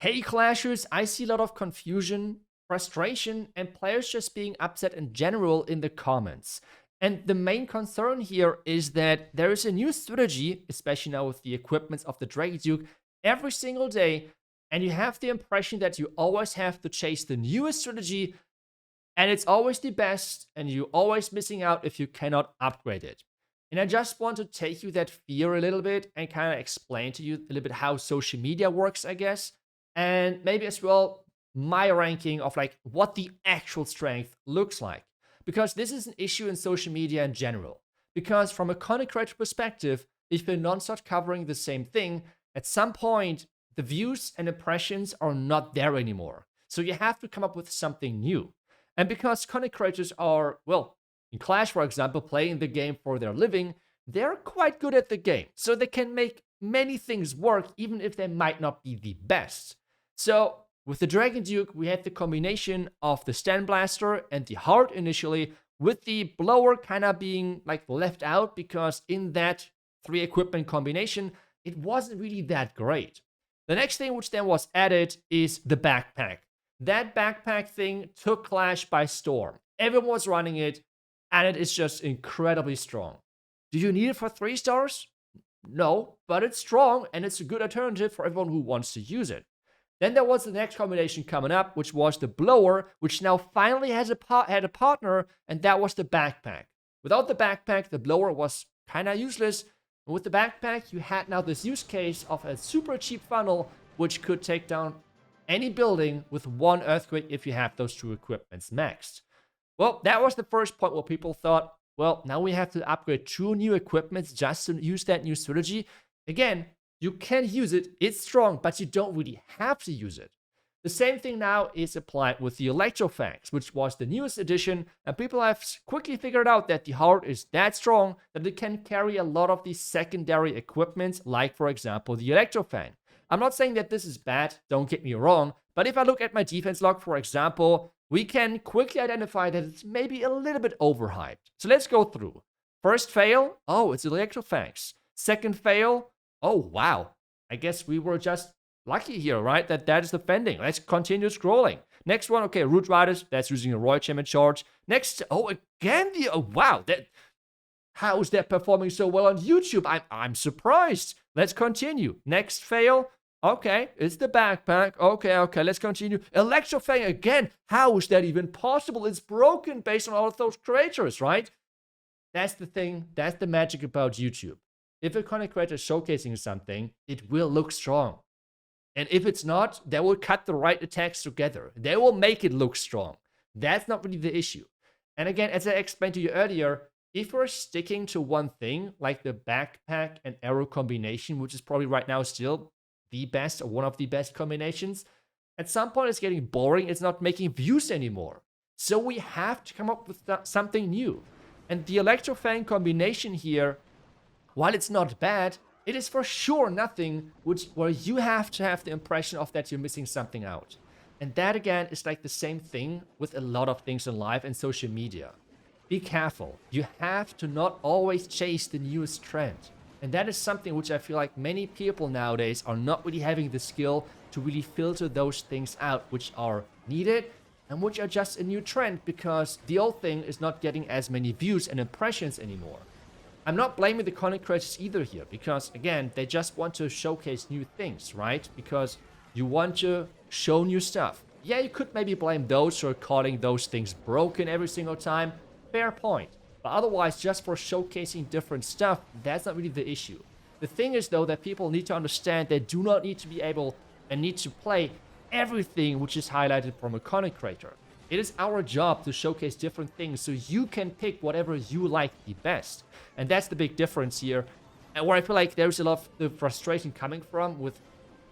Hey Clashers, I see a lot of confusion, frustration, and players just being upset in general in the comments. And the main concern here is that there is a new strategy, especially now with the equipments of the Dragon Duke, every single day, and you have the impression that you always have to chase the newest strategy, and it's always the best, and you're always missing out if you cannot upgrade it. And I just want to take you that fear a little bit and kind of explain to you a little bit how social media works, I guess, and maybe as well my ranking of like what the actual strength looks like, because this is an issue in social media in general. Because from a content creator perspective, if you're non-stop covering the same thing, at some point the views and impressions are not there anymore. So you have to come up with something new. And because content creators are, well, in Clash, for example, playing the game for their living, they're quite good at the game. So they can make many things work, even if they might not be the best. So with the Dragon Duke, we had the combination of the Stand Blaster and the Heart initially, with the Blower kind of being like left out because in that 3 equipment combination, it wasn't really that great. The next thing which then was added is the backpack. That backpack thing took Clash by storm. Everyone was running it, and it is just incredibly strong. Do you need it for 3 stars? No, but it's strong, and it's a good alternative for everyone who wants to use it. Then there was the next combination coming up, which was the Blower, which now finally had a partner, and that was the backpack. Without the backpack, the Blower was kind of useless. And with the backpack, you had now this use case of a super cheap funnel, which could take down any building with 1 earthquake if you have those 2 equipments maxed. Well, that was the first point where people thought, well, now we have to upgrade 2 new equipments just to use that new strategy. Again, you can use it, it's strong, but you don't really have to use it. The same thing now is applied with the Electrofangs, which was the newest addition, and people have quickly figured out that the Heart is that strong that it can carry a lot of these secondary equipments, like for example the Electrofang. I'm not saying that this is bad, don't get me wrong, but if I look at my defense log, for example, we can quickly identify that it's maybe a little bit overhyped. So let's go through. First fail, oh, it's Electrofangs. Second fail, oh, wow. I guess we were just lucky here, right? That is defending. Let's continue scrolling. Next one, okay, Root Riders. That's using a Royal Champion charge. Next, oh, again, wow. How is that performing so well on YouTube? I'm surprised. Let's continue. Next fail. Okay, it's the backpack. Okay, let's continue. Electrofang again. How is that even possible? It's broken based on all of those creators, right? That's the thing. That's the magic about YouTube. If a content creator is showcasing something, it will look strong. And if it's not, they will cut the right attacks together. They will make it look strong. That's not really the issue. And again, as I explained to you earlier, if we're sticking to one thing, like the backpack and arrow combination, which is probably right now still the best or one of the best combinations, at some point it's getting boring. It's not making views anymore. So we have to come up with something new. And the Electrofang combination here, while it's not bad, it is for sure nothing where you have to have the impression of that you're missing something out. And that again is like the same thing with a lot of things in life and social media. Be careful. You have to not always chase the newest trend. And that is something which I feel like many people nowadays are not really having the skill to really filter those things out which are needed and which are just a new trend because the old thing is not getting as many views and impressions anymore. I'm not blaming the content creators either here because, again, they just want to showcase new things, right? Because you want to show new stuff. Yeah, you could maybe blame those who are calling those things broken every single time. Fair point. But otherwise, just for showcasing different stuff, that's not really the issue. The thing is, though, that people need to understand they do not need to be able and need to play everything which is highlighted from a content creator. It is our job to showcase different things so you can pick whatever you like the best. And that's the big difference here. And where I feel like there's a lot of the frustration coming from with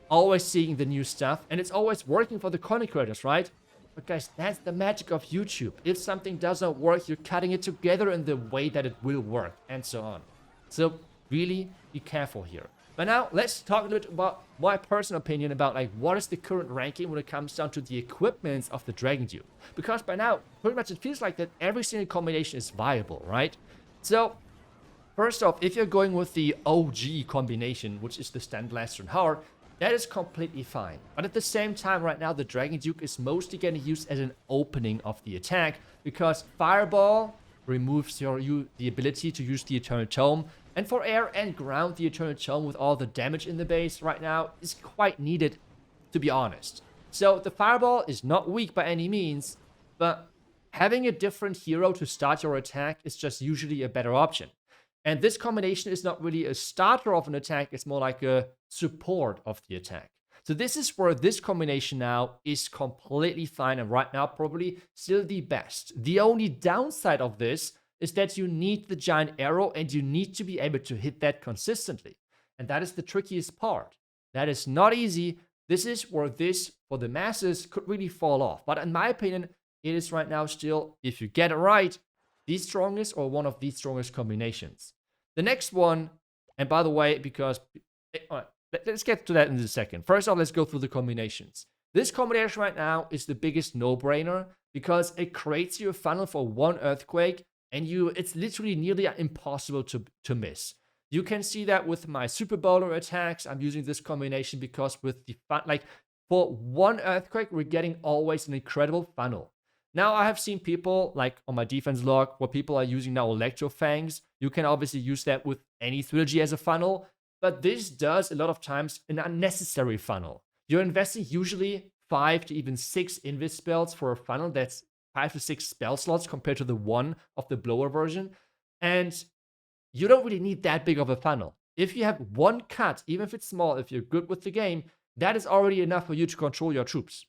always seeing the new stuff. And it's always working for the content creators, right? But guys, that's the magic of YouTube. If something doesn't work, you're cutting it together in the way that it will work, and so on. So really be careful here. But now let's talk a little bit about my personal opinion about like what is the current ranking when it comes down to the equipments of the Dragon Duke. Because by now, pretty much it feels like that every single combination is viable, right? So first off, if you're going with the OG combination, which is the Stand Blaster and Heart, that is completely fine. But at the same time, right now, the Dragon Duke is mostly getting used as an opening of the attack, because Fireball removes you the ability to use the Eternal Tome. And for air and ground, the Eternal Tome with all the damage in the base right now is quite needed, to be honest. So the Fireball is not weak by any means, but having a different hero to start your attack is just usually a better option. And this combination is not really a starter of an attack, it's more like a support of the attack. So this is where this combination now is completely fine, and right now probably still the best. The only downside of this is that you need the giant arrow and you need to be able to hit that consistently. And that is the trickiest part. That is not easy. This is where this, for the masses, could really fall off. But in my opinion, it is right now still, if you get it right, the strongest or one of the strongest combinations. The next one, and by the way, because let's get to that in a second. First off, let's go through the combinations. This combination right now is the biggest no-brainer because it creates you a funnel for one Earthquake, and it's literally nearly impossible to miss. You can see that with my Super Bowler attacks. I'm using this combination because with the for one Earthquake, we're getting always an incredible funnel. Now, I have seen people, like on my defense log, where people are using now Electro Fangs. You can obviously use that with any trilogy as a funnel, but this does a lot of times an unnecessary funnel. You're investing usually 5 to even 6 invis spells for a funnel that's 5 to 6 spell slots compared to the one of the blower version, and you don't really need that big of a funnel. If you have one cut, even if it's small, if you're good with the game, that is already enough for you to control your troops.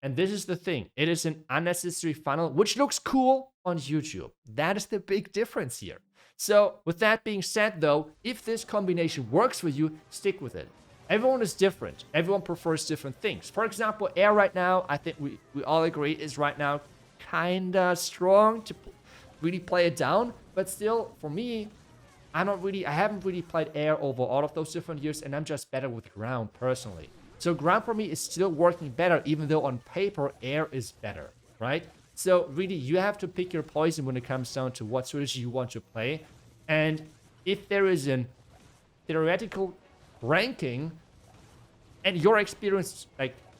And this is the thing. It is an unnecessary funnel, which looks cool on YouTube. That is the big difference here. So with that being said, though, if this combination works for you, stick with it. Everyone is different. Everyone prefers different things. For example, air right now, I think we all agree, is right now kinda strong to really play it down. But still, for me, I haven't really played air over all of those different years, and I'm just better with ground personally. So ground for me is still working better, even though on paper air is better, right? So really, you have to pick your poison when it comes down to what strategy you want to play. And if there is an theoretical ranking and your experience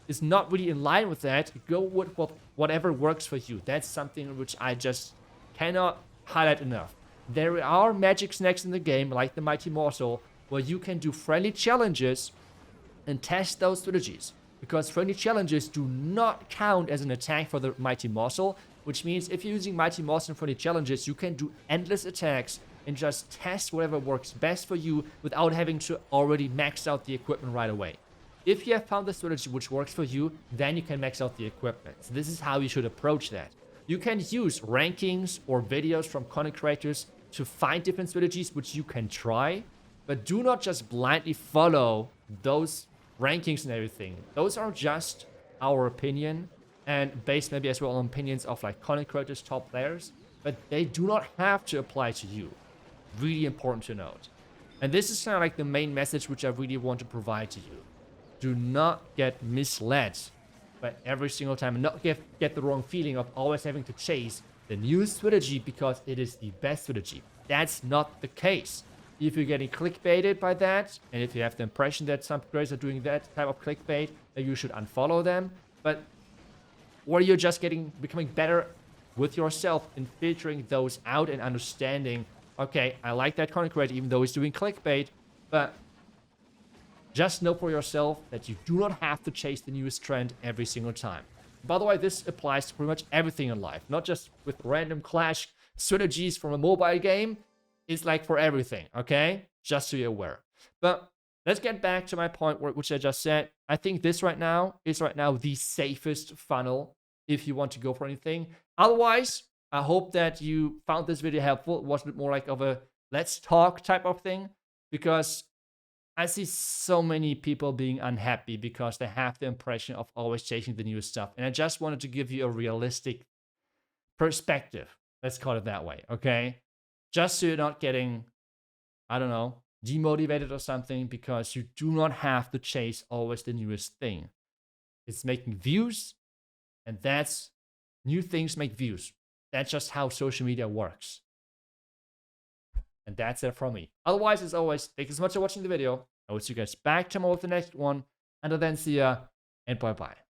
is not really in line with that, go with whatever works for you. That's something which I just cannot highlight enough. There are magic snacks in the game, like the Mighty Morsel, where you can do friendly challenges and test those strategies, because friendly challenges do not count as an attack for the Mighty Morsel, which means if you're using Mighty Morsel in friendly challenges, you can do endless attacks and just test whatever works best for you without having to already max out the equipment right away. If you have found the strategy which works for you, then you can max out the equipment. So this is how you should approach that. You can use rankings or videos from content creators to find different strategies which you can try, but do not just blindly follow those rankings and everything. Those are just our opinion and based maybe as well on opinions of like content creators, top players, but they do not have to apply to you. Really important to note. And this is kind of like the main message which I really want to provide to you. Do not get misled by every single time and not get the wrong feeling of always having to chase the new strategy because it is the best strategy. That's not the case. If you're getting clickbaited by that, and if you have the impression that some players are doing that type of clickbait, then you should unfollow them. Or you're just becoming better with yourself in filtering those out and understanding, okay, I like that content creator even though he's doing clickbait, but just know for yourself that you do not have to chase the newest trend every single time. By the way, this applies to pretty much everything in life, not just with random clash strategies from a mobile game. It's like for everything, okay? Just so you're aware. But let's get back to my point which I just said. I think this right now is the safest funnel if you want to go for anything. Otherwise, I hope that you found this video helpful. It was a bit more like of a let's talk type of thing, because I see so many people being unhappy because they have the impression of always chasing the newest stuff. And I just wanted to give you a realistic perspective. Let's call it that way, okay? Just so you're not getting, I don't know, demotivated or something, because you do not have to chase always the newest thing. It's making views, and new things make views. That's just how social media works. And that's it from me. Otherwise, as always, thank you so much for watching the video. I will see you guys back tomorrow with the next one. Until then, see ya and bye bye.